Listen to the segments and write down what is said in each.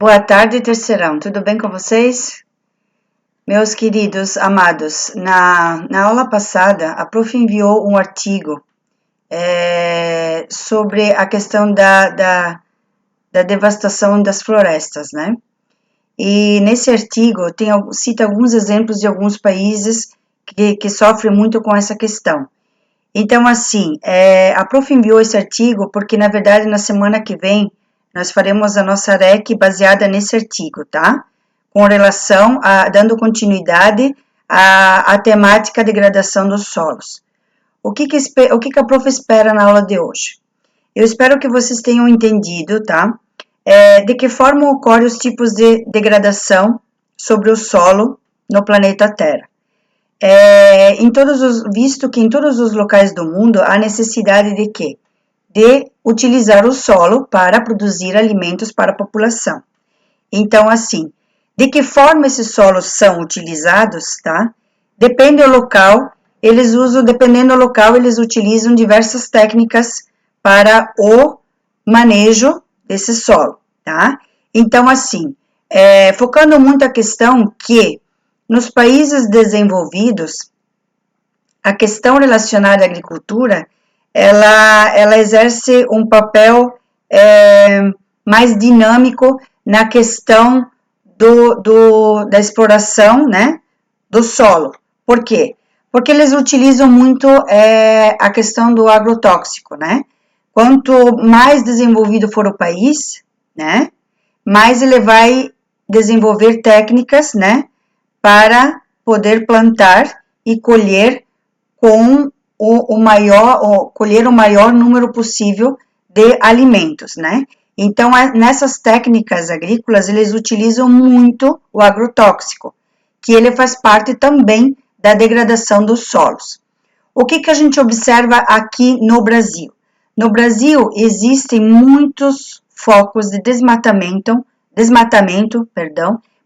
Boa tarde, terceirão. Tudo bem com vocês? Meus queridos amados, na aula passada, a prof enviou um artigo sobre a questão da devastação das florestas, né? E nesse artigo cita alguns exemplos de alguns países que sofrem muito com essa questão. Então, assim, a prof enviou esse artigo porque, na verdade, na semana que vem, nós faremos a nossa REC baseada nesse artigo, tá? Com relação dando continuidade à temática degradação dos solos. O que a prof espera na aula de hoje? Eu espero que vocês tenham entendido, tá? De que forma ocorrem os tipos de degradação sobre o solo no planeta Terra. Visto que em todos os locais do mundo há necessidade de quê? De utilizar o solo para produzir alimentos para a população. Então, assim, de que forma esses solos são utilizados, tá? Dependendo do local, eles utilizam diversas técnicas para o manejo desse solo, tá? Então, assim, focando muito a questão que nos países desenvolvidos, a questão relacionada à agricultura, ela exerce um papel mais dinâmico na questão da exploração, né, do solo. Por quê? Porque eles utilizam muito a questão do agrotóxico, né? Quanto mais desenvolvido for o país, né, mais ele vai desenvolver técnicas, né, para poder plantar e colher colher o maior número possível de alimentos, né? Então, nessas técnicas agrícolas, eles utilizam muito o agrotóxico, que ele faz parte também da degradação dos solos. O que a gente observa aqui no Brasil? No Brasil, existem muitos focos de desmatamento,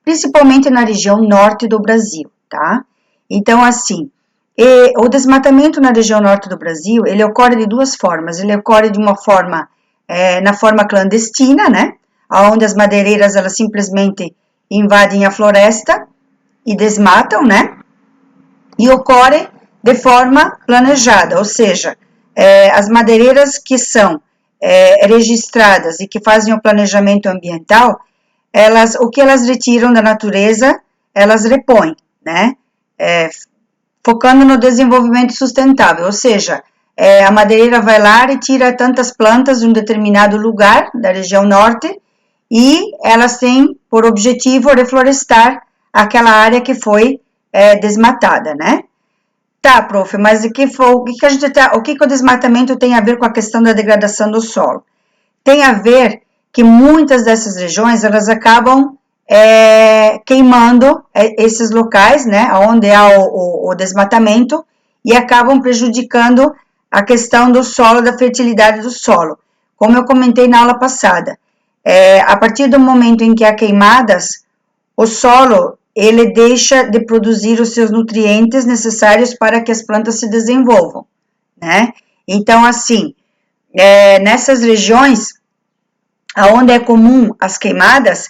principalmente na região norte do Brasil, tá? Então, assim, o desmatamento na região norte do Brasil, ele ocorre de duas formas. Ele ocorre de uma forma, na forma clandestina, né? Onde as madeireiras, elas simplesmente invadem a floresta e desmatam, né? E ocorre de forma planejada, ou seja, as madeireiras que são registradas e que fazem o planejamento ambiental, o que elas retiram da natureza, elas repõem, né? Focando no desenvolvimento sustentável, ou seja, a madeireira vai lá e tira tantas plantas de um determinado lugar da região norte e elas têm por objetivo reflorestar aquela área que foi desmatada, né? Tá, prof, mas o que o desmatamento tem a ver com a questão da degradação do solo? Tem a ver que muitas dessas regiões, elas acabam queimando esses locais, né, onde há o desmatamento, e acabam prejudicando a questão do solo, da fertilidade do solo. Como eu comentei na aula passada, a partir do momento em que há queimadas, o solo, ele deixa de produzir os seus nutrientes necessários para que as plantas se desenvolvam, né? Então, assim, nessas regiões onde é comum as queimadas,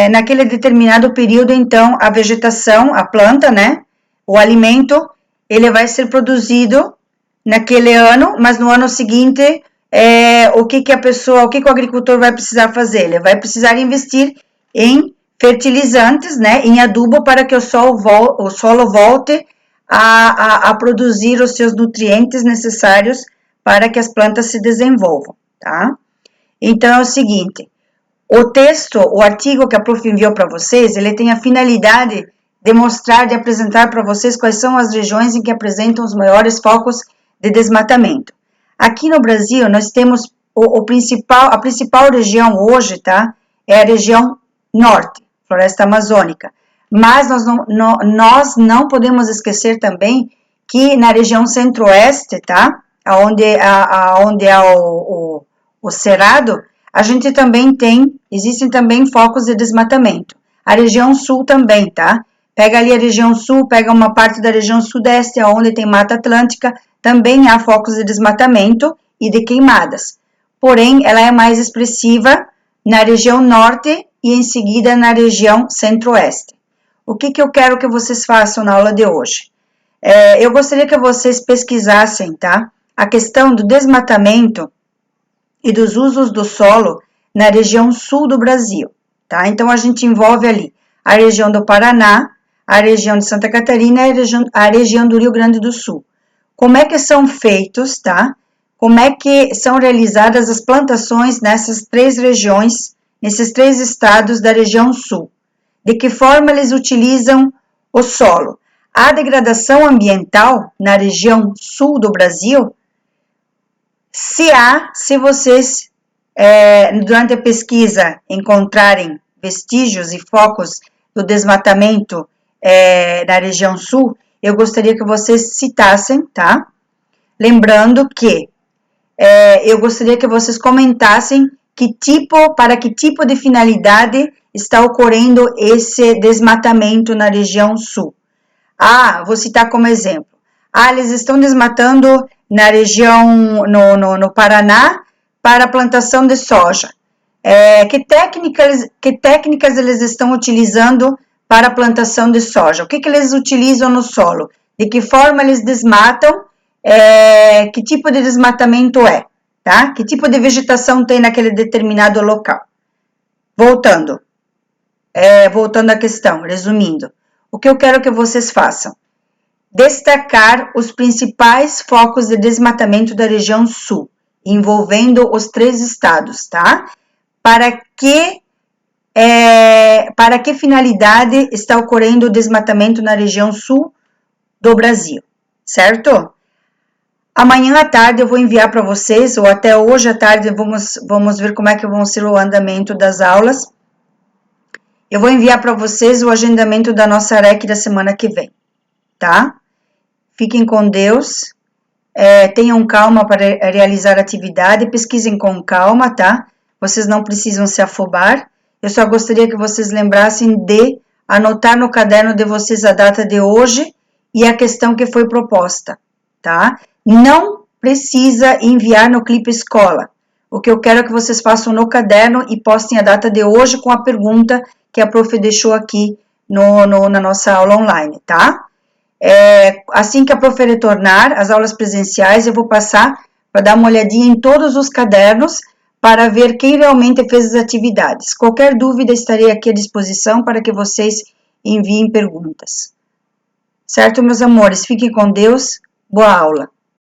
naquele determinado período, então, a vegetação, a planta, né, o alimento, ele vai ser produzido naquele ano, mas no ano seguinte, o que o agricultor vai precisar fazer? Ele vai precisar investir em fertilizantes, né, em adubo, para que o solo volte a produzir os seus nutrientes necessários para que as plantas se desenvolvam, tá? Então, é o seguinte, o artigo que a prof enviou para vocês, ele tem a finalidade de apresentar para vocês quais são as regiões em que apresentam os maiores focos de desmatamento. Aqui no Brasil, nós temos a principal região hoje, tá? É a região norte, floresta amazônica. Mas nós não podemos esquecer também que na região centro-oeste, tá? Onde há o cerrado, a gente também existem também focos de desmatamento. A região sul também, tá? Pega ali a região sul, pega uma parte da região sudeste, onde tem Mata Atlântica, também há focos de desmatamento e de queimadas. Porém, ela é mais expressiva na região norte e em seguida na região centro-oeste. O que eu quero que vocês façam na aula de hoje? Eu gostaria que vocês pesquisassem, tá? A questão do desmatamento e dos usos do solo na região sul do Brasil, tá? Então, a gente envolve ali a região do Paraná, a região de Santa Catarina e a região do Rio Grande do Sul. Como é que são feitos, tá? Como é que são realizadas as plantações nessas três regiões, nesses três estados da região sul? De que forma eles utilizam o solo? A degradação ambiental na região sul do Brasil, se vocês, durante a pesquisa, encontrarem vestígios e focos do desmatamento na região sul, eu gostaria que vocês citassem, tá? Lembrando que eu gostaria que vocês comentassem para que tipo de finalidade está ocorrendo esse desmatamento na região sul. Vou citar como exemplo. Eles estão desmatando na região, no Paraná, para a plantação de soja. Que técnicas eles estão utilizando para a plantação de soja? O que eles utilizam no solo? De que forma eles desmatam? Que tipo de desmatamento é? Tá? Que tipo de vegetação tem naquele determinado local? Voltando à questão, resumindo. O que eu quero que vocês façam? Destacar os principais focos de desmatamento da região sul, envolvendo os três estados, tá? Para que finalidade está ocorrendo o desmatamento na região sul do Brasil, certo? Amanhã à tarde eu vou enviar para vocês, ou até hoje à tarde, vamos ver como é que vão ser o andamento das aulas. Eu vou enviar para vocês o agendamento da nossa REC da semana que vem, tá? Fiquem com Deus, tenham calma para realizar a atividade, pesquisem com calma, tá? Vocês não precisam se afobar. Eu só gostaria que vocês lembrassem de anotar no caderno de vocês a data de hoje e a questão que foi proposta, tá? Não precisa enviar no Clipe Escola. O que eu quero é que vocês façam no caderno e postem a data de hoje com a pergunta que a prof deixou aqui na nossa aula online, tá? Assim que a prof retornar, as aulas presenciais, eu vou passar para dar uma olhadinha em todos os cadernos para ver quem realmente fez as atividades. Qualquer dúvida, estarei aqui à disposição para que vocês enviem perguntas. Certo, meus amores? Fiquem com Deus. Boa aula.